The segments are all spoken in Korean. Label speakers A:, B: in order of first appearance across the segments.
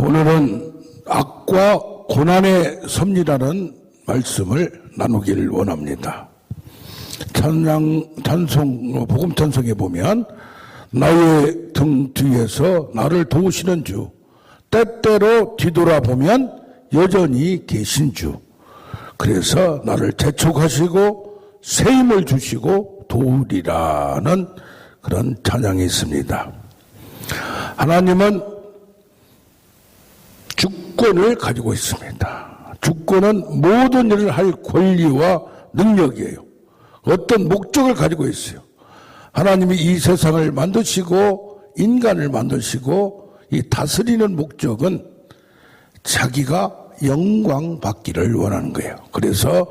A: 오늘은 악과 고난의 섭리라는 말씀을 나누기를 원합니다. 복음 찬송에 보면 나의 등 뒤에서 나를 도우시는 주, 때때로 뒤돌아보면 여전히 계신 주, 그래서 나를 재촉하시고 새 힘을 주시고 도우리라는 그런 찬양이 있습니다. 하나님은 주권을 가지고 있습니다. 주권은 모든 일을 할 권리와 능력이에요. 어떤 목적을 가지고 있어요. 하나님이 이 세상을 만드시고 인간을 만드시고 이 다스리는 목적은 자기가 영광 받기를 원하는 거예요. 그래서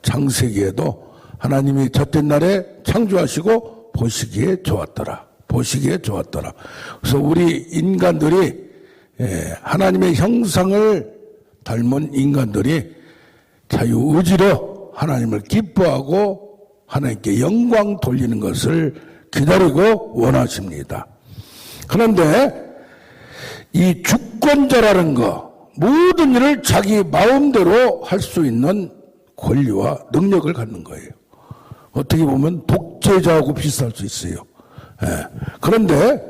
A: 창세기에도 하나님이 첫째 날에 창조하시고 보시기에 좋았더라. 보시기에 좋았더라. 그래서 우리 인간들이 하나님의 형상을 닮은 인간들이 자유의지로 하나님을 기뻐하고 하나님께 영광 돌리는 것을 기다리고 원하십니다. 그런데 이 주권자라는 거, 모든 일을 자기 마음대로 할 수 있는 권리와 능력을 갖는 거예요. 어떻게 보면 독재자하고 비슷할 수 있어요. 그런데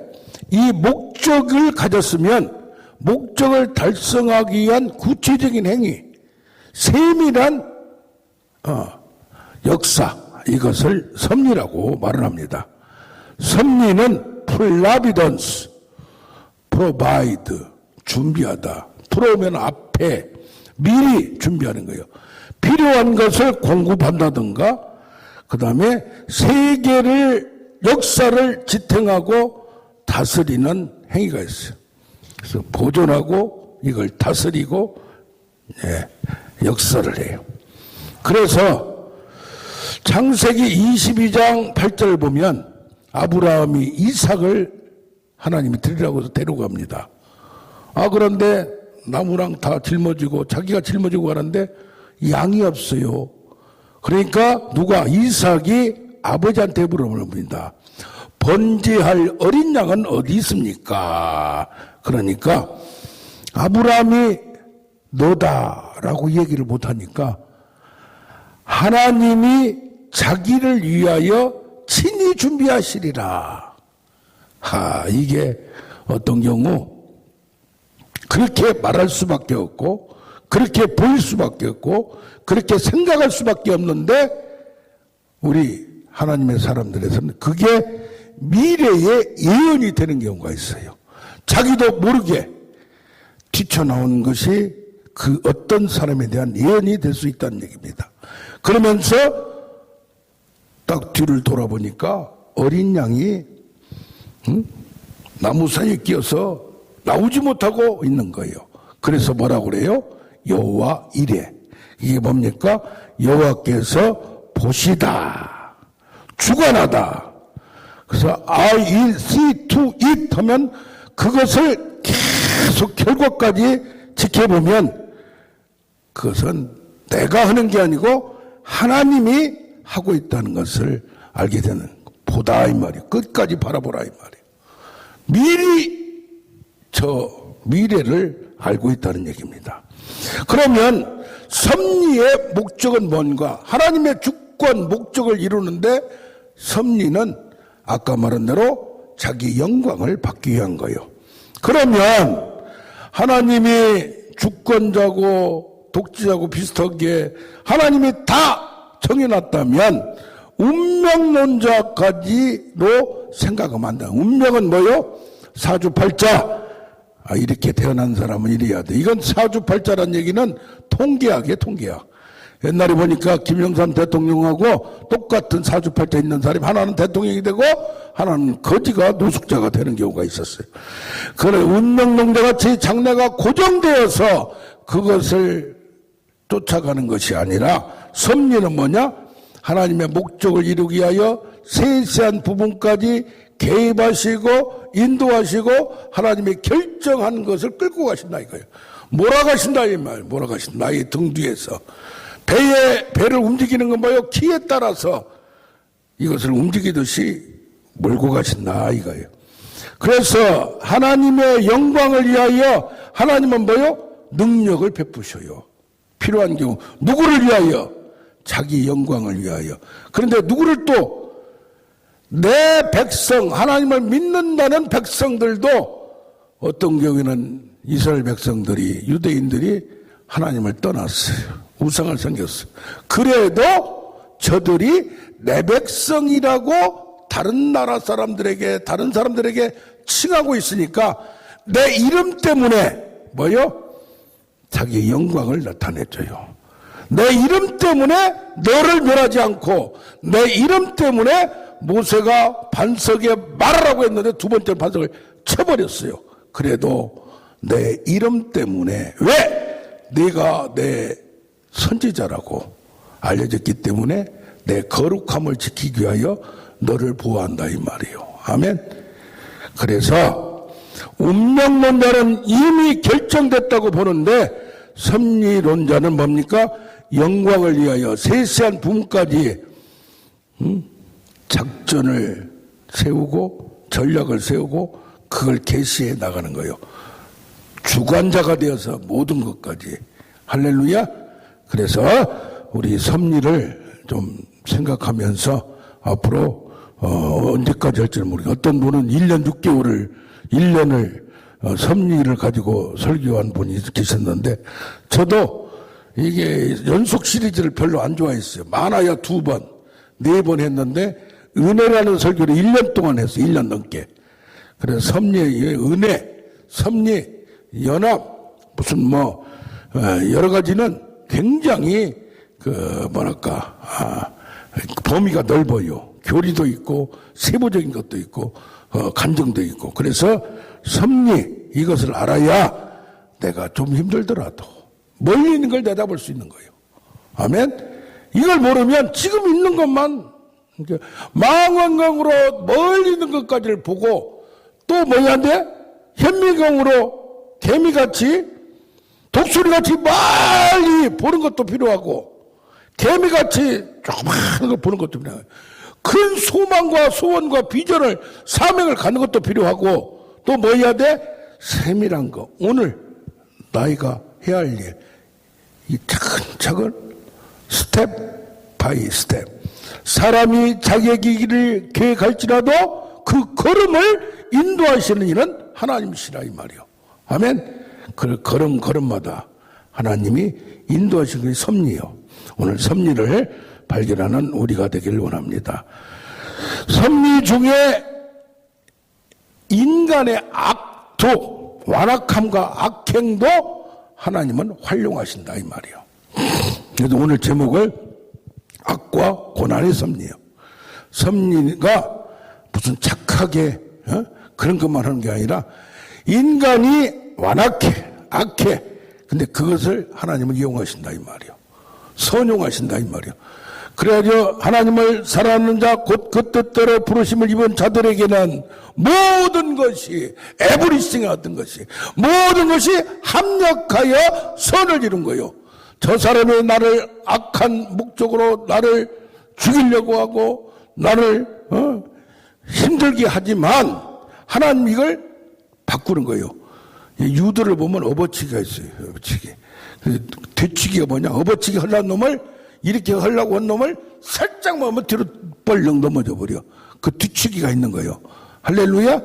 A: 이 목적을 가졌으면 목적을 달성하기 위한 구체적인 행위, 세밀한 역사, 이것을 섭리라고 말을 합니다. 섭리는 providence, provide, 준비하다. 프로면 앞에 미리 준비하는 거예요. 필요한 것을 공급한다든가, 그 다음에 세계를, 역사를 지탱하고 다스리는 행위가 있어요. 그래서 보존하고 이걸 다스리고 역사를 해요. 그래서 창세기 22장 8절을 보면 아브라함이 이삭을 하나님이 드리라고 해서 데려갑니다. 그런데 나무랑 다 짊어지고 자기가 짊어지고 가는데 양이 없어요. 그러니까 이삭이 아버지한테 물어봅니다. 번제할 어린 양은 어디 있습니까? 그러니까 아브라함이 너다라고 얘기를 못하니까 하나님이 자기를 위하여 친히 준비하시리라. 이게 어떤 경우 그렇게 말할 수밖에 없고 그렇게 보일 수밖에 없고 그렇게 생각할 수밖에 없는데 우리 하나님의 사람들에서는 그게 미래의 예언이 되는 경우가 있어요. 자기도 모르게 뛰쳐나온 것이 그 어떤 사람에 대한 예언이 될 수 있다는 얘기입니다. 그러면서 딱 뒤를 돌아보니까 어린 양이 나무 사이에 끼어서 나오지 못하고 있는 거예요. 그래서 뭐라고 그래요? 여호와 이래. 이게 뭡니까? 여호와께서 보시다, 주관하다. 그래서 I will see to it 하면 그것을 계속 결과까지 지켜보면 그것은 내가 하는 게 아니고 하나님이 하고 있다는 것을 알게 되는, 보다 이 말이에요. 끝까지 바라보라 이 말이에요. 미리 저 미래를 알고 있다는 얘기입니다. 그러면 섭리의 목적은 뭔가? 하나님의 주권 목적을 이루는데 섭리는 아까 말한 대로 자기 영광을 받기 위한 거예요. 그러면 하나님이 주권자고 독재자고 비슷하게 하나님이 다 정해놨다면 운명론자까지로 생각하면 안 돼. 운명은 뭐요? 사주팔자. 이렇게 태어난 사람은 이래야 돼. 이건 사주팔자란 얘기는 통계학이에요, 통계학. 옛날에 보니까 김영삼 대통령하고 똑같은 사주팔자 있는 사람이 하나는 대통령이 되고 하나는 거지가 노숙자가 되는 경우가 있었어요. 그래, 운명론자같이 장래가 고정되어서 그것을 쫓아가는 것이 아니라 섭리는 뭐냐? 하나님의 목적을 이루기 위하여 세세한 부분까지 개입하시고 인도하시고 하나님이 결정한 것을 끌고 가신다 이거예요. 몰아가신다 이 말. 몰아가신다. 나의 등 뒤에서. 배를 움직이는 건 뭐예요? 키에 따라서 이것을 움직이듯이 몰고 가신다 이거예요. 그래서 하나님의 영광을 위하여 하나님은 뭐요? 능력을 베푸셔요. 필요한 경우 누구를 위하여? 자기 영광을 위하여. 그런데 누구를 또 내 백성, 하나님을 믿는다는 백성들도 어떤 경우에는 이스라엘 백성들이, 유대인들이 하나님을 떠났어요. 우상을 섬겼어요. 그래도 저들이 내 백성이라고 다른 나라 사람들에게, 다른 사람들에게 칭하고 있으니까 내 이름 때문에 뭐요? 자기 영광을 나타내줘요. 내 이름 때문에 너를 멸하지 않고, 내 이름 때문에 모세가 반석에 말하라고 했는데 두 번째 반석을 쳐버렸어요. 그래도 내 이름 때문에, 왜? 네가 내 선지자라고 알려졌기 때문에 내 거룩함을 지키기 위하여 너를 보호한다 이 말이에요. 아멘. 그래서 운명론자는 이미 결정됐다고 보는데 섭리론자는 뭡니까? 영광을 위하여 세세한 부분까지 작전을 세우고 전략을 세우고 그걸 계시해 나가는 거예요. 주관자가 되어서 모든 것까지. 할렐루야. 그래서 우리 섭리를 좀 생각하면서 앞으로 언제까지 할지는 모르겠어요. 어떤 분은 1년 6개월을 1년을 섭리를 가지고 설교한 분이 계셨는데, 저도 이게 연속 시리즈를 별로 안 좋아했어요. 많아야 2번, 4번 했는데 은혜라는 설교를 1년 동안 했어요. 1년 넘게. 그래서 섭리의 은혜, 섭리, 연합, 무슨 뭐 여러 가지는 굉장히 범위가 넓어요. 교리도 있고 세부적인 것도 있고 간증도 있고. 그래서 섭리, 이것을 알아야 내가 좀 힘들더라도 멀리 있는 걸 내다볼 수 있는 거예요. 아멘. 이걸 모르면 지금 있는 것만 망원경으로 멀리 있는 것까지를 보고, 또 뭐야 돼? 현미경으로 개미같이 독수리같이 멀리 보는 것도 필요하고, 개미같이 조그마한 걸 보는 것도 필요하고, 큰 소망과 소원과 비전을, 사명을 갖는 것도 필요하고, 또 뭐 해야 돼? 세밀한 거. 오늘 나이가 해야 할 일, 이 차근차근 스텝 바이 스텝. 사람이 자기의 길을 계획할지라도 그 걸음을 인도하시는 이는 하나님이시라 이 말이요. 아멘. 그 걸음마다 하나님이 인도하시는 게 섭리요. 오늘 섭리를 발견하는 우리가 되길 원합니다. 섭리 중에 인간의 악도, 완악함과 악행도 하나님은 활용하신다 이 말이요. 그래서 오늘 제목을 악과 고난의 섭리요. 섭리가 무슨 착하게 그런 것만 하는 게 아니라 인간이 완악해, 악해. 근데 그것을 하나님은 이용하신다 이 말이요. 선용하신다 이 말이요. 그래야죠. 하나님을 사랑하는 자, 곧 그 뜻대로 부르심을 입은 자들에게는 모든 것이, 에브리싱의 어떤 것이, 모든 것이 합력하여 선을 이룬 거예요. 저 사람이 나를 악한 목적으로 나를 죽이려고 하고 나를 힘들게 하지만 하나님 이걸 바꾸는 거예요. 유도를 보면 업어치기가 있어요. 업어치기. 뒤치기가 뭐냐? 업어치기 하려는 놈을, 이렇게 하려고 한 놈을 살짝만 하면 뒤로 벌렁 넘어져 버려. 그 뒤치기가 있는 거예요. 할렐루야.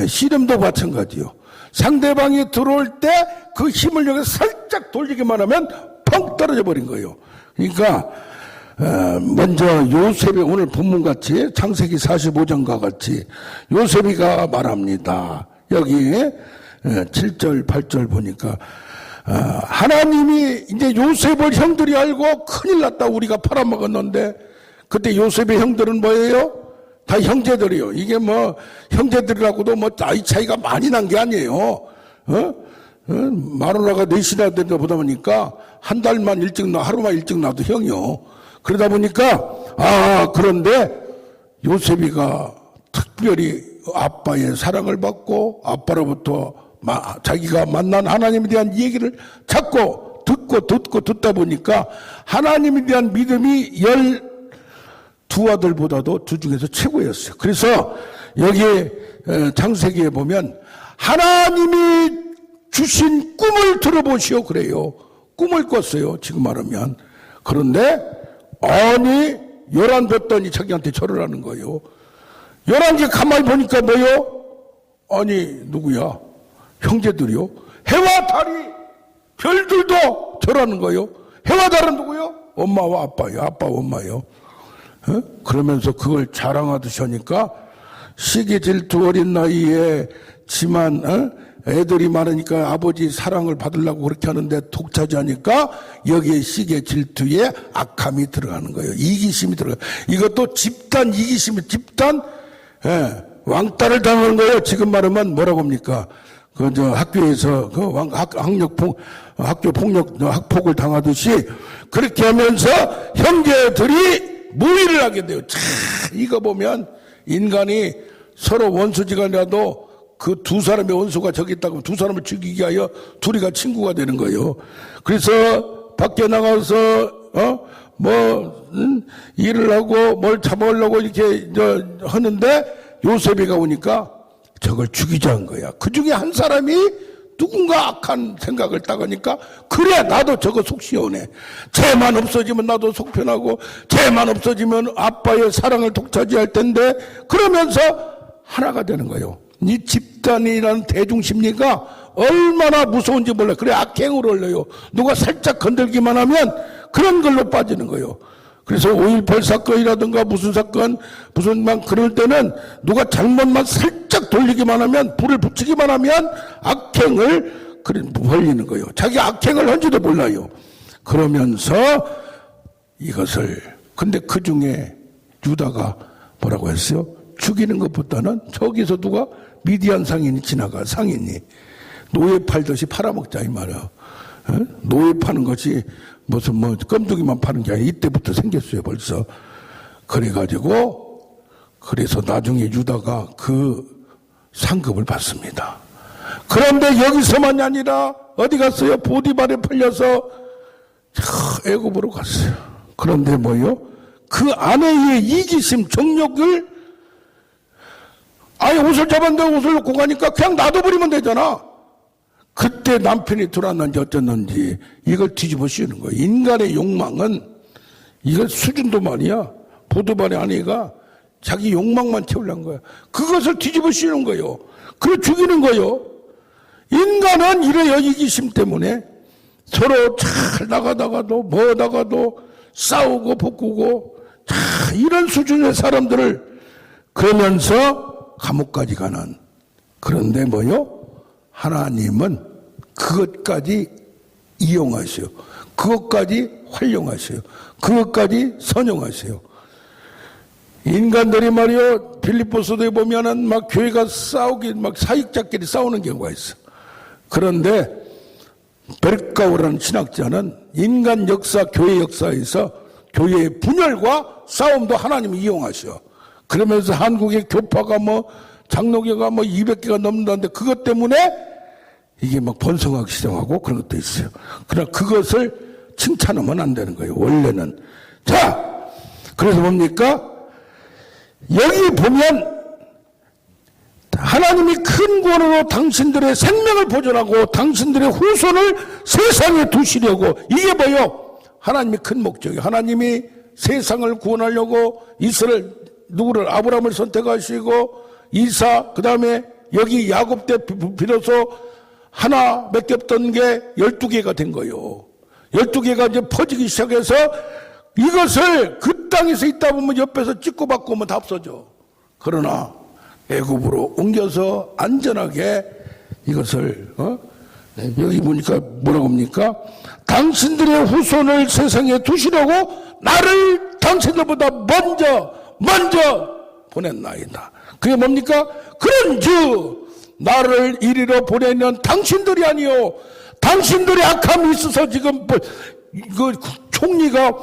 A: 씨름도 마찬가지요. 상대방이 들어올 때 그 힘을 여기서 살짝 돌리기만 하면 펑 떨어져 버린 거예요. 그러니까 먼저 요셉이 오늘 본문같이 창세기 45장과 같이 요셉이가 말합니다. 여기 7절 8절 보니까 하나님이 이제 요셉을 형들이 알고 큰일 났다, 우리가 팔아먹었는데, 그때 요셉의 형들은 뭐예요? 다 형제들이요. 이게 뭐 형제들이라고도 뭐 나이 차이가 많이 난 게 아니에요. 마누라가 넷이나 된다 보다 보니까 한 달만 일찍 나, 하루만 일찍 나도 형이요. 그러다 보니까 그런데 요셉이가 특별히 아빠의 사랑을 받고 아빠로부터 자기가 만난 하나님에 대한 얘기를 자꾸 듣다 보니까 하나님에 대한 믿음이 12 아들보다도 두 중에서 최고였어요. 그래서 여기 창세기에 보면 하나님이 주신 꿈을 들어보시오 그래요. 꿈을 꿨어요 지금 말하면. 그런데 아니 11 뒀더니 자기한테 절을 하는 거예요. 11개 가만히 보니까 뭐요? 아니 누구야? 형제들이요. 해와 달이 별들도 절하는 거예요. 해와 달은 누구요? 엄마와 아빠요. 아빠와 엄마요. 그러면서 그걸 자랑하듯이 하니까 시기 질투 어린 나이에 지만 애들이 많으니까 아버지 사랑을 받으려고 그렇게 하는데 독차지하니까 여기에 시기 질투에 악함이 들어가는 거예요. 이기심이 들어가요. 이것도 집단 이기심이 집단 왕따를 당하는 거예요. 지금 말하면 뭐라고 합니까? 학교에서 학교 폭력 학폭을 당하듯이 그렇게 하면서 형제들이 모의를 하게 돼요. 참 이거 보면 인간이 서로 원수지간이라도 그 두 사람의 원수가 저기 있다고 두 사람을 죽이게 하여 둘이가 친구가 되는 거예요. 그래서 밖에 나가서 일을 하고 뭘 잡아오려고 이렇게 하는데 요셉이가 오니까 저걸 죽이자 한 거야. 그 중에 한 사람이 누군가 악한 생각을 따가니까 그래 나도 저거 속 시원해. 쟤만 없어지면 나도 속 편하고 쟤만 없어지면 아빠의 사랑을 독차지할 텐데 그러면서 하나가 되는 거예요. 이 집단이라는 대중심리가 얼마나 무서운지 몰라요. 그래 악행으로 흘러요. 누가 살짝 건들기만 하면 그런 걸로 빠지는 거예요. 그래서 5.18 사건이라든가 무슨 사건 무슨 막 그럴 때는 누가 잘못만 살짝 돌리기만 하면 불을 붙이기만 하면 악행을 벌리는 거예요. 자기 악행을 한지도 몰라요. 그러면서 이것을 근데 그 중에 유다가 뭐라고 했어요? 죽이는 것보다는 저기서 누가 미디안 상인이 지나가 상인이 노예 팔듯이 팔아먹자 이 말이야. 노예 파는 것이 무슨 껌두기만 파는 게 아니라 이때부터 생겼어요 벌써. 그래가지고 그래서 나중에 유다가 그 상급을 받습니다. 그런데 여기서만이 아니라 어디 갔어요? 보디발에 팔려서 애굽으로 갔어요. 그런데 뭐요? 그 아내의 이기심 정욕을 아예 옷을 잡았는데 옷을 놓고 가니까 그냥 놔둬버리면 되잖아. 그때 남편이 들어왔는지 어쩌는지 이걸 뒤집어 씌우는 거예요. 인간의 욕망은 이거 수준도 말이야. 보드발의 아내가 자기 욕망만 채우려는 거야. 그것을 뒤집어 씌우는 거예요. 그래 죽이는 거예요. 인간은 이래요. 이기심 때문에 서로 잘 나가다가도 뭐 나가도 싸우고 볶고 이런 수준의 사람들을 그러면서 감옥까지 가는. 그런데 뭐요? 하나님은 그것까지 이용하세요. 그것까지 활용하세요. 그것까지 선용하세요. 인간들이 말이요, 빌립보서도에 보면은 막 교회가 싸우기, 막 사익자끼리 싸우는 경우가 있어. 그런데 베르카우라는 신학자는 인간 역사, 교회 역사에서 교회의 분열과 싸움도 하나님이 이용하셔. 그러면서 한국의 교파가 장로교가 200개가 넘는다는데 그것 때문에 이게 막 번성하기 시작하고 그런 것도 있어요. 그러나 그것을 칭찬하면 안 되는 거예요. 원래는. 자, 그래서 뭡니까? 여기 보면 하나님이 큰 권으로 당신들의 생명을 보존하고 당신들의 후손을 세상에 두시려고 이게 뭐요? 하나님이 큰 목적이에요. 하나님이 세상을 구원하려고 이스라엘 누구를 아브라함을 선택하시고 이사 그 다음에 여기 야곱 때 비로소 하나밖에 없던 게 12개가 된 거예요. 12개가 이제 퍼지기 시작해서 이것을 그 땅에서 있다 보면 옆에서 찍고 받고 오면 다 없어져. 그러나 애굽으로 옮겨서 안전하게 이것을 여기 보니까 뭐라고 합니까? 당신들의 후손을 세상에 두시려고 나를 당신들보다 먼저 보냈나이다. 그게 뭡니까? 그런즉 나를 이리로 보내는 당신들이 아니요 당신들의 악함이 있어서 지금 그 총리가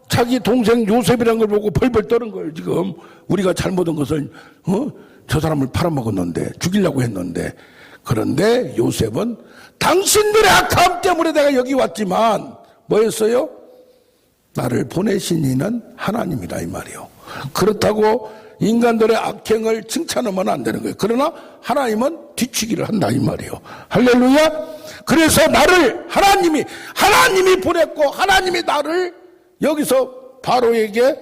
A: 자기 동생 요셉이라는 걸 보고 벌벌 떠는 거예요. 지금 우리가 잘못한 것을 저 사람을 팔아먹었는데 죽이려고 했는데 그런데 요셉은 당신들의 악함 때문에 내가 여기 왔지만 뭐였어요? 나를 보내신 이는 하나님이다 이 말이요. 그렇다고 인간들의 악행을 칭찬하면 안 되는 거예요. 그러나 하나님은 뒤치기를 한다 이 말이요. 할렐루야. 그래서 나를 하나님이 보냈고 하나님이 나를 여기서 바로에게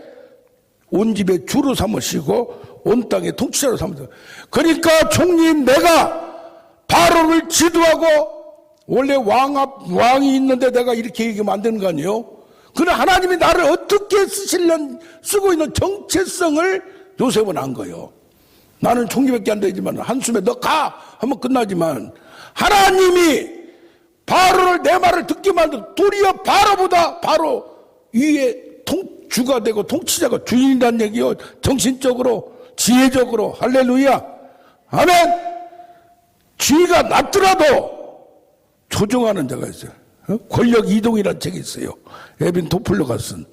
A: 온 집에 주로 삼으시고 온 땅의 통치자로 삼으셨어요. 그러니까 총리인 내가 바로를 지도하고 원래 왕이 있는데 내가 이렇게 얘기하면 안 되는 거 아니에요? 그러나 하나님이 나를 어떻게 쓰고 있는 정체성을 요셉은 안 거예요. 나는 총리밖에 안 되지만 한숨에 너 가! 하면 끝나지만 하나님이 바로를 내 말을 듣게 만들어 도리어 바로보다 바로 위에 주가 되고 통치자가 주인이란 얘기요. 정신적으로 지혜적으로 할렐루야 아멘. 지위가 낮더라도 조정하는 자가 있어요. 권력 이동이라는 책이 있어요. 에빈 토플러가 쓴.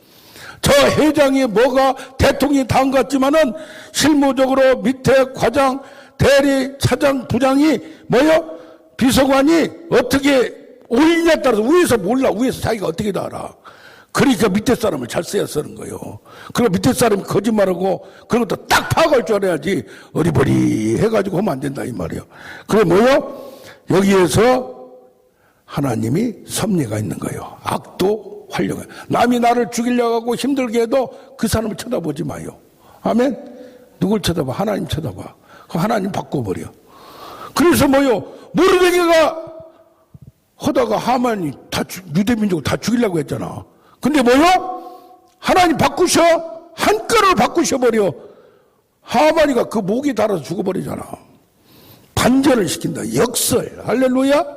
A: 저 회장이 뭐가 대통령이 다음 같지만은 실무적으로 밑에 과장, 대리, 차장, 부장이 뭐요? 비서관이 어떻게 올리냐에 따라서 위에서 몰라. 위에서 자기가 어떻게 다 알아. 그러니까 밑에 사람을 잘 써야 쓰는 거예요. 그리고 밑에 사람이 거짓말하고 그런 것도 딱 파악할 줄 알아야지 어리버리 해가지고 하면 안 된다 이 말이에요. 그래 뭐요? 여기에서 하나님이 섭리가 있는 거예요. 악도 활용해. 남이 나를 죽이려고 하고 힘들게 해도 그 사람을 쳐다보지 마요. 아멘? 누굴 쳐다봐? 하나님 쳐다봐. 그럼 하나님 바꿔버려. 그래서 뭐요? 모르드게가 하다가 하만이 유대민족을 다 죽이려고 했잖아. 근데 뭐요? 하나님 바꾸셔. 한가로 바꾸셔버려. 하만이가 그 목이 달아서 죽어버리잖아. 반전을 시킨다. 역설. 할렐루야?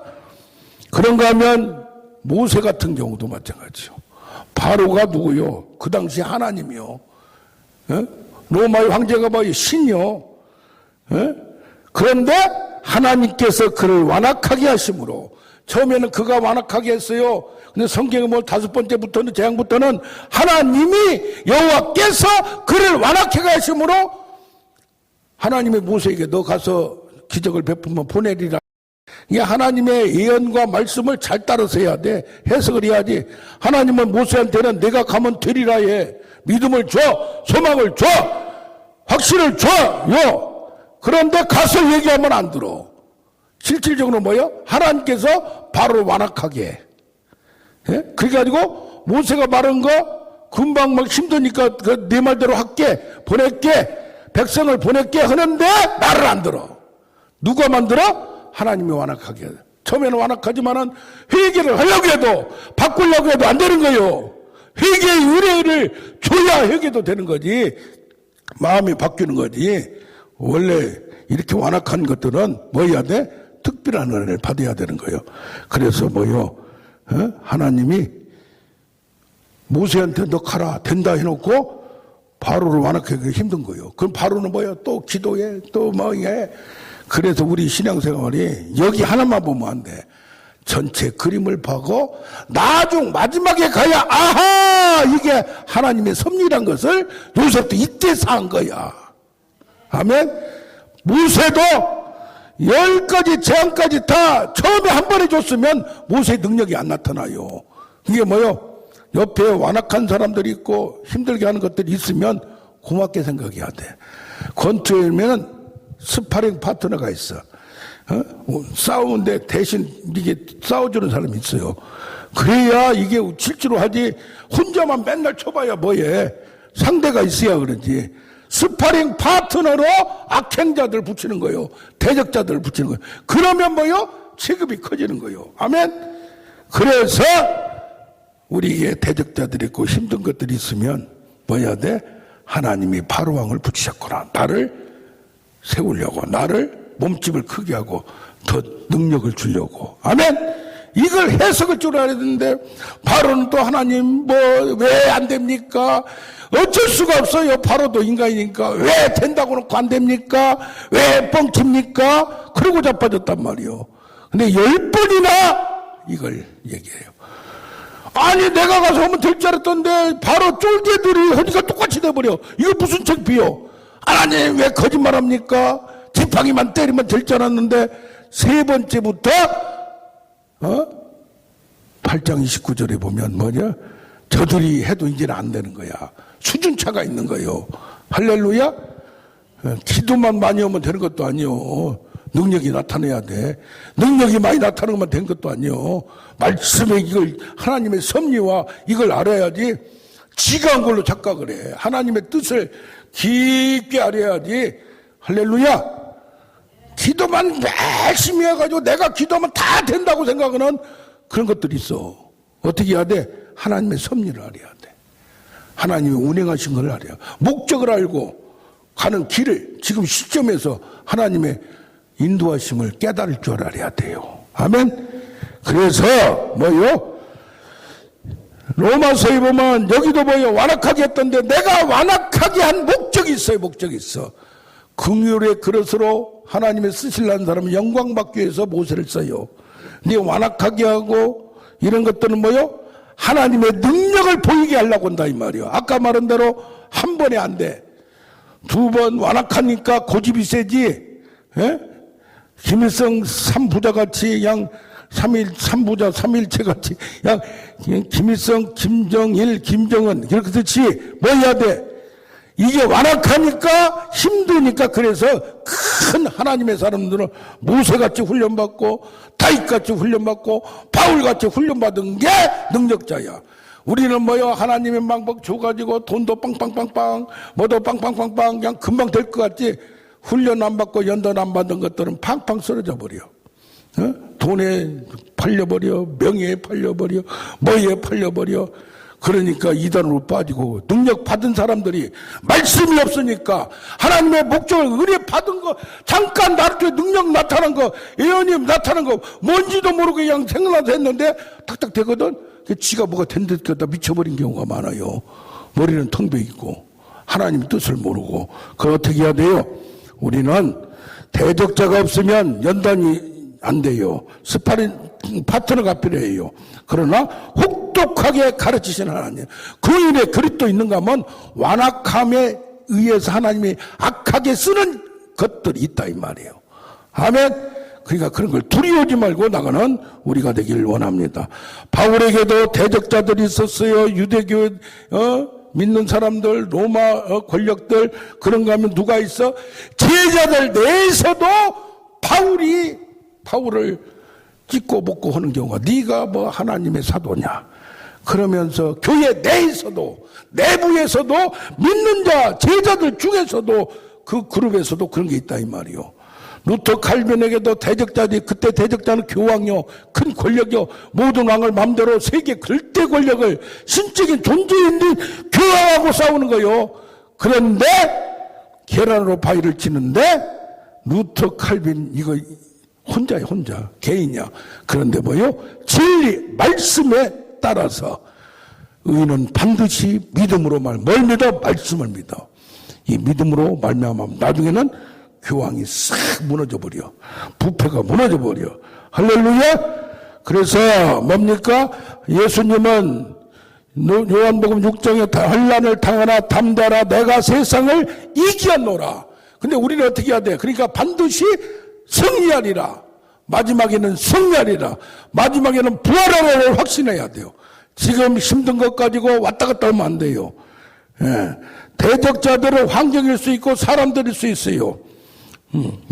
A: 그런가 하면 모세 같은 경우도 마찬가지죠. 바로가 누구요? 그 당시 하나님이요. 에? 로마의 황제가 뭐요? 신이요. 에? 그런데 하나님께서 그를 완악하게 하심으로 처음에는 그가 완악하게 했어요. 근데 성경에 뭐 5번째부터는 재앙부터는 하나님이 여호와께서 그를 완악하게 하심으로 하나님의 모세에게 너 가서 기적을 베풀면 보내리라. 이게 하나님의 예언과 말씀을 잘 따라서 해야 돼. 해석을 해야지. 하나님은 모세한테는 내가 가면 되리라 해. 믿음을 줘. 소망을 줘. 확신을 줘. 그런데 가서 얘기하면 안 들어. 실질적으로 뭐예요? 하나님께서 바로 완악하게 해. 예? 그래가지고 모세가 말한 거 금방 막 힘드니까 네 말대로 할게. 보낼게. 백성을 보낼게 하는데 말을 안 들어. 누가 만들어? 하나님이 완악하게. 처음에는 완악하지만은 회개를 하려고 해도 바꾸려고 해도 안 되는 거예요. 회개의 의뢰를 줘야 회개도 되는 거지. 마음이 바뀌는 거지. 원래 이렇게 완악한 것들은 뭐 해야 돼? 특별한 은혜를 받아야 되는 거예요. 그래서 뭐요? 하나님이 모세한테 너 가라 된다 해놓고 바로를 완악하기 힘든 거예요. 그럼 바로는 뭐예요? 또 기도해 또 뭐 해. 그래서 우리 신앙생활이 여기 하나만 보면 안 돼. 전체 그림을 보고 나중 마지막에 가야 아하 이게 하나님의 섭리란 것을 요셉도 이때서 한 거야. 아멘. 모세도 10가지 재앙까지 다 처음에 한 번에 줬으면 모세의 능력이 안 나타나요. 이게 뭐요? 옆에 완악한 사람들이 있고 힘들게 하는 것들이 있으면 고맙게 생각해야 돼. 권투에는 스파링 파트너가 있어. 싸우는데 대신 이게 싸워주는 사람이 있어요. 그래야 이게 실제로 하지 혼자만 맨날 쳐봐야 뭐해. 상대가 있어야 그러지. 스파링 파트너로 악행자들 붙이는 거예요. 대적자들 붙이는 거예요. 그러면 뭐요? 체급이 커지는 거예요. 아멘. 그래서 우리에게 대적자들이 있고 힘든 것들이 있으면 뭐 해야 돼? 하나님이 바로왕을 붙이셨구나. 나를 세우려고, 나를 몸집을 크게 하고 더 능력을 주려고. 아멘. 이걸 해석을 줄 알아야 되는데 바로는 또 하나님 뭐 왜 안 됩니까? 어쩔 수가 없어요. 바로도 인간이니까. 왜 된다고 놓고 안 됩니까? 왜 뻥칩니까? 그러고 자빠졌단 말이요. 근데 10번이나 이걸 얘기해요. 아니 내가 가서 하면 될 줄 알았던데 바로 쫄개들이 하니까 똑같이 돼버려. 이거 무슨 창피요? 하나님 왜 거짓말합니까? 지팡이만 때리면 될 줄 알았는데 세 번째부터 8장 29절에 보면 뭐냐? 저들이 해도 이제는 안 되는 거야. 수준차가 있는 거예요. 할렐루야. 기도만 많이 하면 되는 것도 아니요. 능력이 나타나야 돼. 능력이 많이 나타나는 것만 된 것도 아니요. 말씀에 이걸 하나님의 섭리와 이걸 알아야지 지가 한 걸로 착각을 해. 하나님의 뜻을 깊게 알아야지. 할렐루야. 기도만 열심히 해가지고 내가 기도하면 다 된다고 생각하는 그런 것들이 있어. 어떻게 해야 돼? 하나님의 섭리를 알아야 돼. 하나님이 운행하신 걸 알아야. 목적을 알고 가는 길을 지금 시점에서 하나님의 인도하심을 깨달을 줄 알아야 돼요. 아멘. 그래서 뭐요? 로마서에 보면 여기도 뭐요? 완악하게 했던데 내가 완악하게 한 목적이 있어요. 목적이 있어. 긍휼의 그릇으로 하나님의 쓰시려는 사람은 영광 받기 위해서 모세를 써요. 근데 완악하게 하고 이런 것들은 뭐요? 하나님의 능력을 보이게 하려고 한다 이 말이요. 아까 말한 대로 한 번에 안 돼. 두 번 완악하니까 고집이 세지. 예? 김일성 삼부자 같이 양 삼부자 삼일체 같이 양 김일성, 김정일, 김정은 그렇듯이 뭐 해야 돼? 이게 완악하니까 힘드니까 그래서 큰 하나님의 사람들은 모세같이 훈련받고 다윗같이 훈련받고 바울같이 훈련받은 게 능력자야. 우리는 뭐요? 하나님의 방법 줘가지고 돈도 빵빵빵빵 뭐도 빵빵빵빵 그냥 금방 될 것 같지. 훈련 안 받고 연단 안 받은 것들은 팡팡 쓰러져 버려. 어? 돈에 팔려버려, 명예에 팔려버려, 뭐에 팔려버려. 그러니까 이단으로 빠지고 능력 받은 사람들이 말씀이 없으니까 하나님의 목적을 은혜 받은 거 잠깐 나한테 능력 나타난 거 예언이 나타난 거 뭔지도 모르고 그냥 생각나서 했는데 탁탁 되거든. 지가 뭐가 된 듯 갖다 미쳐버린 경우가 많아요. 머리는 텅 비어있고 하나님 뜻을 모르고. 그걸 어떻게 해야 돼요? 우리는 대적자가 없으면 연단이 안 돼요. 스파링 파트너가 필요해요. 그러나 혹독하게 가르치시는 하나님. 그 일에 그릇도 있는가 하면 완악함에 의해서 하나님이 악하게 쓰는 것들이 있다 이 말이에요. 아멘. 그러니까 그런 걸 두려워하지 말고 나가는 우리가 되기를 원합니다. 바울에게도 대적자들이 있었어요. 유대교 믿는 사람들, 로마 권력들. 그런가 하면 누가 있어? 제자들 내에서도 바울을 찍고 먹고 하는 경우가 네가 뭐 하나님의 사도냐 그러면서 교회 내에서도 내부에서도 믿는 자 제자들 중에서도 그 그룹에서도 그런 게 있다 이 말이요. 루터 칼빈에게도 대적자들이 그때 대적자는 교황이요 큰 권력이요 모든 왕을 마음대로 세계 절대 권력을 신적인 존재에 있는 교황하고 싸우는 거요. 그런데 계란으로 바위를 치는데 루터 칼빈 이거 혼자야 혼자 개인이야. 그런데 뭐요? 진리 말씀에 따라서 의인은 반드시 믿음으로 뭘 믿어? 말씀을 믿어. 이 믿음으로 말미암아 나중에는 교황이 싹 무너져버려. 부패가 무너져버려. 할렐루야. 그래서 뭡니까? 예수님은 요한복음 6장에 환난을 당하나 담대하라 내가 세상을 이기었노라. 근데 우리는 어떻게 해야 돼? 그러니까 반드시 승리하리라. 마지막에는 승리하리라. 마지막에는 부활하리라를 확신해야 돼요. 지금 힘든 것 가지고 왔다 갔다 하면 안 돼요. 예. 대적자들은 환경일 수 있고 사람들일 수 있어요.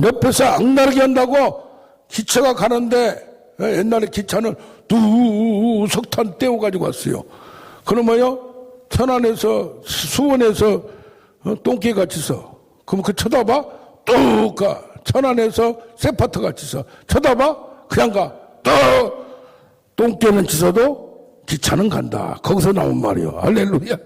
A: 옆에서 악랄하게 한다고 기차가 가는데 옛날에 기차는 석탄 떼어가지고 왔어요. 그러면요 천안에서 수원에서 똥개 같이 서. 그럼 그 쳐다봐 뚝 가. 천안에서 세파트 같이 서. 쳐다봐 그냥 가. 또 똥개는 치서도 기차는 간다. 거기서 나온 말이요. 할렐루야.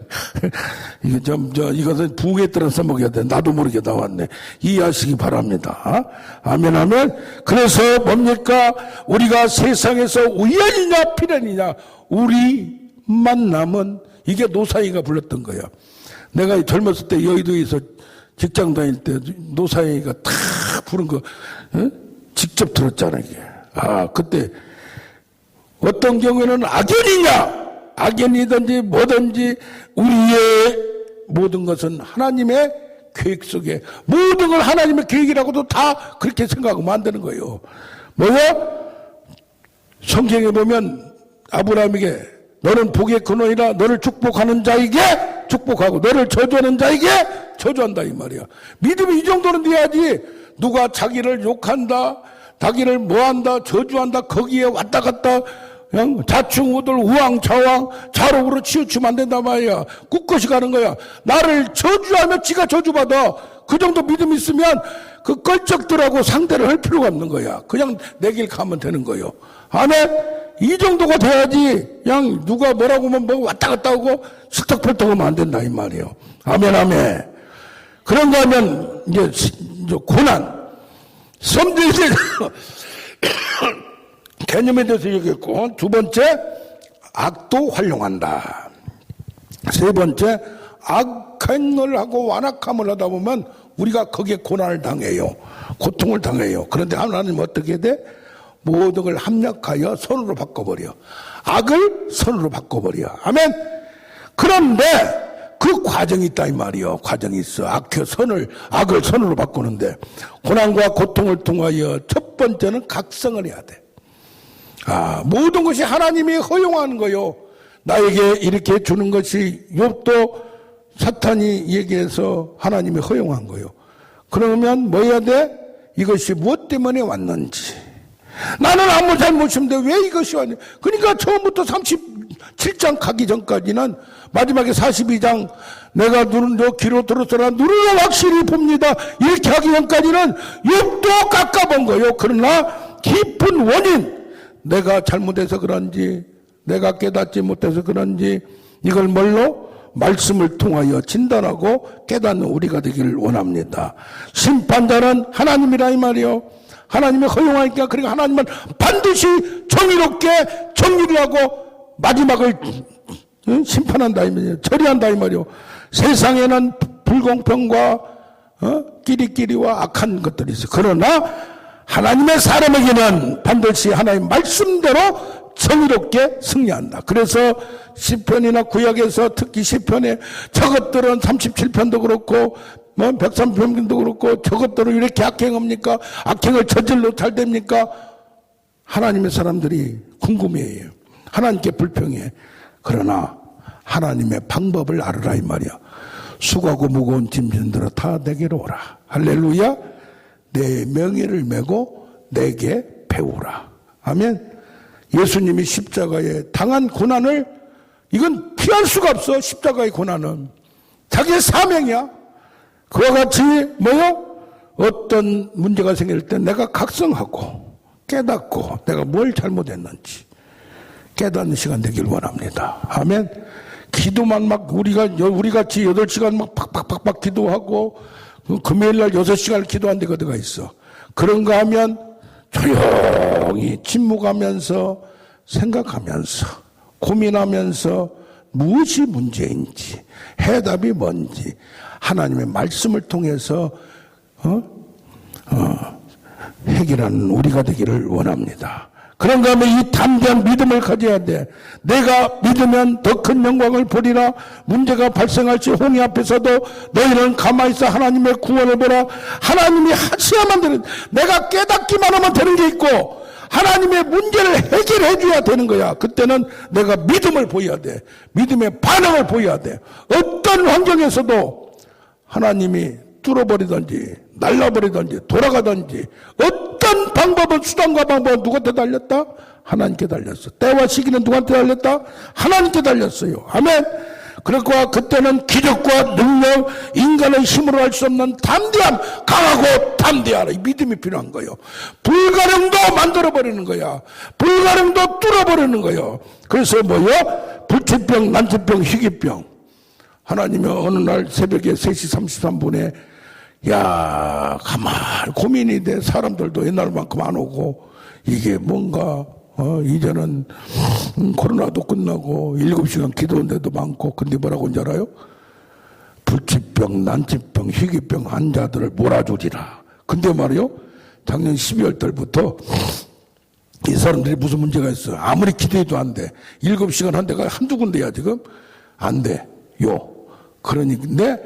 A: 이것은 부에 따라서 먹여야 돼. 나도 모르게 나왔네. 이해하시기 바랍니다. 아멘, 아멘. 그래서 뭡니까? 우리가 세상에서 우연이냐, 필연이냐, 우리만 남은, 이게 노사이가 불렀던 거야. 내가 젊었을 때 여의도에서 직장 다닐 때 노사이가 탁 부른 거, 직접 들었잖아, 이게. 그때 어떤 경우에는 악연이든지 뭐든지 우리의 모든 것은 하나님의 계획 속에 모든 걸 하나님의 계획이라고도 다 그렇게 생각하면 안 되는 거예요. 뭐야? 성경에 보면 아브라함에게 너는 복의 근원이라 너를 축복하는 자에게 축복하고 너를 저주하는 자에게 저주한다 이 말이야. 믿음이 이 정도는 돼야지 누가 자기를 욕한다, 자기를 뭐한다, 저주한다, 거기에 왔다 갔다 그냥 좌충우돌 우왕좌왕 좌록으로 치우치면 안 된단 말이야. 꿋꿋이 가는 거야. 나를 저주하면 지가 저주받아. 그 정도 믿음 있으면 그 껄쩍들하고 상대를 할 필요가 없는 거야. 그냥 내 길 가면 되는 거요. 아멘? 이 정도가 돼야지 그냥 누가 뭐라고 하면 뭐 왔다 갔다 하고 실떡팔떡 하면 안 된다 이 말이에요. 아멘 아멘. 그런가 하면 이제 고난 섬들들 개념에 대해서 얘기했고, 두 번째 악도 활용한다. 세 번째 악행을 하고 완악함을 하다 보면 우리가 거기에 고난을 당해요. 고통을 당해요. 그런데 하나님은 어떻게 돼? 모든 걸 합력하여 선으로 바꿔버려. 악을 선으로 바꿔버려. 아멘. 그런데 그 과정이 있다 이 말이요. 과정이 있어. 악을 선으로 바꾸는데 고난과 고통을 통하여 첫 번째는 각성을 해야 돼. 모든 것이 하나님이 허용하는 거요. 나에게 이렇게 주는 것이 욥도 사탄이 얘기해서 하나님이 허용한 거요. 그러면 뭐 해야 돼? 이것이 무엇 때문에 왔는지. 나는 아무 잘못이 없는데 왜 이것이 왔냐. 그러니까 처음부터 37장 가기 전까지는 마지막에 42장 내가 귀로 들었으나 눈으로 확실히 봅니다. 이렇게 하기 전까지는 욥도 깎아본 거요. 그러나 깊은 원인, 내가 잘못해서 그런지, 내가 깨닫지 못해서 그런지, 이걸 뭘로? 말씀을 통하여 진단하고 깨닫는 우리가 되기를 원합니다. 심판자는 하나님이라 이 말이요. 하나님이 허용하니까, 그러니까 하나님은 반드시 정의롭게 정리를 하고 마지막을 심판한다 이 말이요. 처리한다 이 말이요. 세상에는 불공평과 끼리끼리와 악한 것들이 있어. 그러나 하나님의 사람에게는 반드시 하나님의 말씀대로 정의롭게 승리한다. 그래서 시편이나 구약에서 특히 시편에 저것들은 37편도 그렇고 103편도 그렇고 저것들은 이렇게 악행합니까? 악행을 저질러 잘 됩니까? 하나님의 사람들이 궁금해해요. 하나님께 불평해. 그러나 하나님의 방법을 알으라 이 말이야. 수고하고 무거운 짐진들아 다 내게로 오라. 할렐루야. 내 명예를 메고 내게 배우라. 아멘. 예수님이 십자가에 당한 고난을 이건 피할 수가 없어. 십자가의 고난은 자기의 사명이야. 그와 같이 뭐요? 어떤 문제가 생길 때 내가 각성하고 깨닫고 내가 뭘 잘못했는지 깨닫는 시간 되길 원합니다. 아멘. 기도만 막 우리 같이 8시간 막 팍팍팍팍 기도하고 금요일 날 6시간을 기도한 데가 어디가 있어. 그런가 하면 조용히 침묵하면서 생각하면서 고민하면서 무엇이 문제인지 해답이 뭔지 하나님의 말씀을 통해서 해결하는 우리가 되기를 원합니다. 그런가 하면 이 담대한 믿음을 가져야 돼. 내가 믿으면 더 큰 영광을 보리라. 문제가 발생할지 홍해 앞에서도 너희는 가만히 있어 하나님의 구원을 보라. 하나님이 하셔야만 되는, 내가 깨닫기만 하면 되는 게 있고 하나님의 문제를 해결해 줘야 되는 거야. 그때는 내가 믿음을 보여야 돼. 믿음의 반응을 보여야 돼. 어떤 환경에서도 하나님이 뚫어버리든지 날라버리든지 돌아가든지 어떤 방법은 수단과 방법은 누구한테 달렸다? 하나님께 달렸어. 때와 시기는 누구한테 달렸다? 하나님께 달렸어요. 아멘. 그러니까 그때는 기적과 능력, 인간의 힘으로 할 수 없는 담대함, 강하고 담대하라. 이 믿음이 필요한 거예요. 불가능도 만들어버리는 거야. 불가능도 뚫어버리는 거예요. 그래서 뭐요? 불치병, 난치병, 희귀병. 하나님이 어느 날 새벽에 3시 33분에 가만히 고민이 돼. 사람들도 옛날만큼 안 오고 이게 뭔가 이제는 코로나도 끝나고 7시간 기도한 데도 많고 근데 뭐라고 한지 알아요? 불치병, 난치병, 희귀병 환자들을 몰아주리라. 근데 말이요 작년 12월 달부터 이 사람들이 무슨 문제가 있어. 아무리 기도해도 안 돼. 7시간 한 데가 한두 군데야 지금. 안 돼. 그러니 근데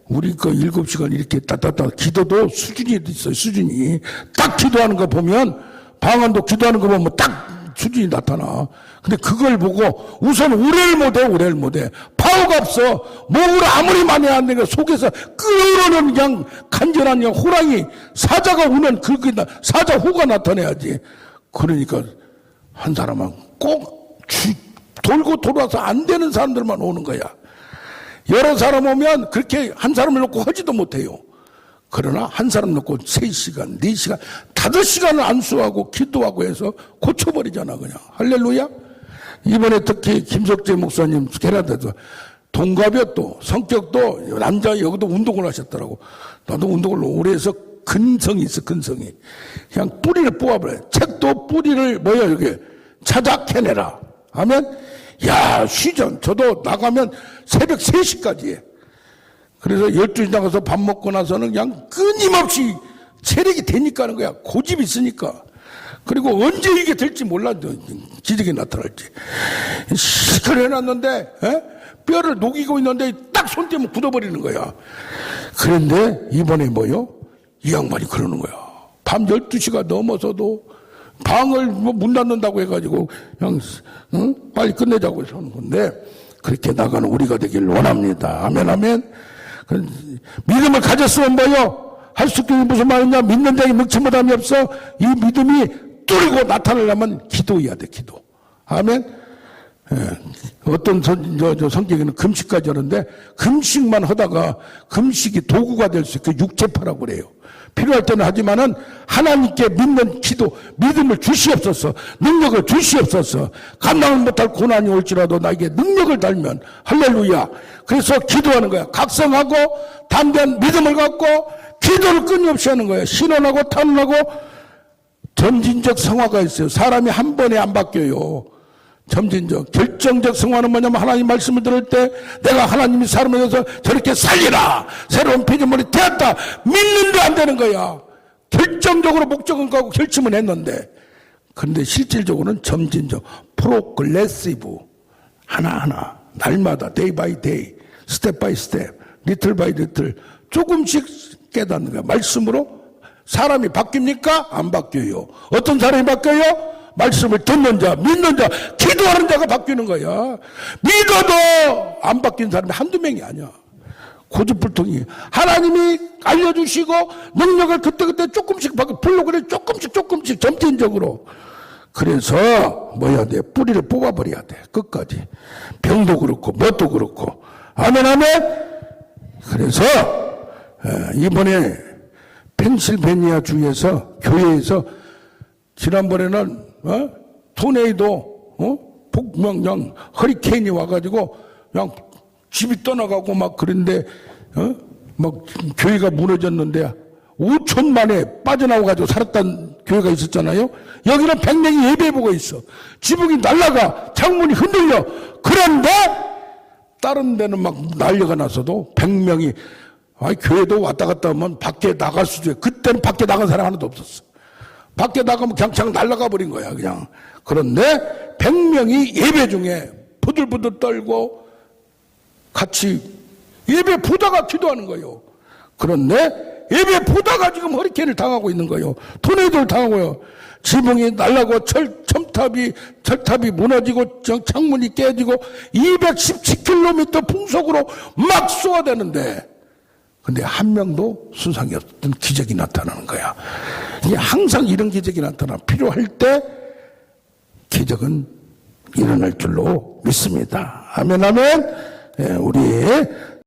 A: 우리 그 7시간 이렇게 따따따 기도도 수준이 있어요. 수준이 딱 기도하는 거 보면 방언도 기도하는 거 보면 딱 수준이 나타나. 근데 그걸 보고 우선 우레를 못해. 파워가 없어. 목으로 아무리 많이 안 되니까 속에서 끓어오르는 그냥 간절한 그냥 호랑이, 사자가 우는 사자후가 나타나야지. 그러니까 한 사람은 꼭 돌고 돌아서 안 되는 사람들만 오는 거야. 여러 사람 오면 그렇게 한 사람을 놓고 하지도 못해요. 그러나 한 사람 놓고 3시간, 4시간, 5시간을 안수하고 기도하고 해서 고쳐버리잖아, 그냥. 할렐루야? 이번에 특히 김석재 목사님 캐나다에서 동갑이었 또 성격도 남자 여기도 운동을 하셨더라고. 나도 운동을 오래 해서 근성이 있어, 근성이. 그냥 뿌리를 뽑아버려. 책도 뿌리를 이게 찾아 캐내라 하면, 야, 쉬전. 저도 나가면 새벽 3시까지 해. 그래서 12시 나가서 밥 먹고 나서는 그냥 끊임없이 체력이 되니까 하는 거야. 고집이 있으니까. 그리고 언제 이게 될지 몰라. 기적이 나타날지. 시커를 해놨는데, 뼈를 녹이고 있는데 딱 손 떼면 굳어버리는 거야. 그런데 이번에 이 양반이 그러는 거야. 밤 12시가 넘어서도 방을 문 닫는다고 해가지고 그냥 빨리 끝내자고 해서 하는 건데, 그렇게 나가는 우리가 되길 원합니다. 아멘, 아멘. 믿음을 가졌으면 할 수 있는 무슨 말이냐? 믿는 자에게 먹지 못함이 없어. 이 믿음이 뚫고 나타나려면 기도해야 돼, 기도. 아멘. 어떤 성경에는 금식까지 하는데, 금식만 하다가 금식이 도구가 될 수 있고 육체파라고 그래요. 필요할 때는 하지만은 하나님께 믿는 기도, 믿음을 주시옵소서, 능력을 주시옵소서. 감당을 못할 고난이 올지라도 나에게 능력을 달면 할렐루야. 그래서 기도하는 거야. 각성하고 담대한 믿음을 갖고 기도를 끊임없이 하는 거야. 신원하고 탄원하고. 점진적 성화가 있어요. 사람이 한 번에 안 바뀌어요. 점진적, 결정적 성화는 뭐냐면 하나님 말씀을 들을 때 내가 하나님이 사람에 대해서 저렇게 살리라, 새로운 피조물이 되었다, 믿는데 안 되는 거야. 결정적으로 목적은 가고 결심은 했는데, 그런데 실질적으로는 점진적, 프로그레시브, 하나하나 날마다 데이 바이 데이, 스텝 바이 스텝, 리틀 바이 리틀 조금씩 깨닫는 거야. 말씀으로 사람이 바뀝니까? 안 바뀌어요. 어떤 사람이 바뀌어요? 말씀을 듣는 자, 믿는 자, 기도하는 자가 바뀌는 거야. 믿어도 안 바뀐 사람이 한두 명이 아니야. 고집불통이. 하나님이 알려주시고 능력을 그때그때 조금씩 플로그램 조금씩 점진적으로. 그래서 해야 돼? 뿌리를 뽑아버려야 돼. 끝까지. 병도 그렇고 뭣도 그렇고. 아멘, 아멘. 그래서 이번에 펜실베니아 주에서 교회에서 지난번에는 토네이도, 그냥 허리케인이 와가지고 그냥 집이 떠나가고 막 그런데, 막 교회가 무너졌는데 5천 만에 빠져나와가지고 살았던 교회가 있었잖아요. 여기는 100명이 예배보고 있어. 지붕이 날아가, 창문이 흔들려. 그런데 다른 데는 막 난리가 나서도 100명이, 교회도 왔다 갔다 하면 밖에 나갈 수도 있어. 그때는 밖에 나간 사람 하나도 없었어. 밖에 나가면 그냥 날아가 버린 거야, 그냥. 그런데 100명이 예배 중에 부들부들 떨고 같이 예배 보다가 기도하는 거예요. 그런데 예배 보다가 지금 허리케인을 당하고 있는 거예요. 토네이도를 당하고요. 지붕이 날아가고 철탑이 무너지고 창문이 깨지고 217km 풍속으로 막 쏘아대는데, 근데 한 명도 순상이 없던 기적이 나타나는 거야. 이게 항상 이런 기적이 나타나. 필요할 때 기적은 일어날 줄로 믿습니다. 아멘, 아멘. 우리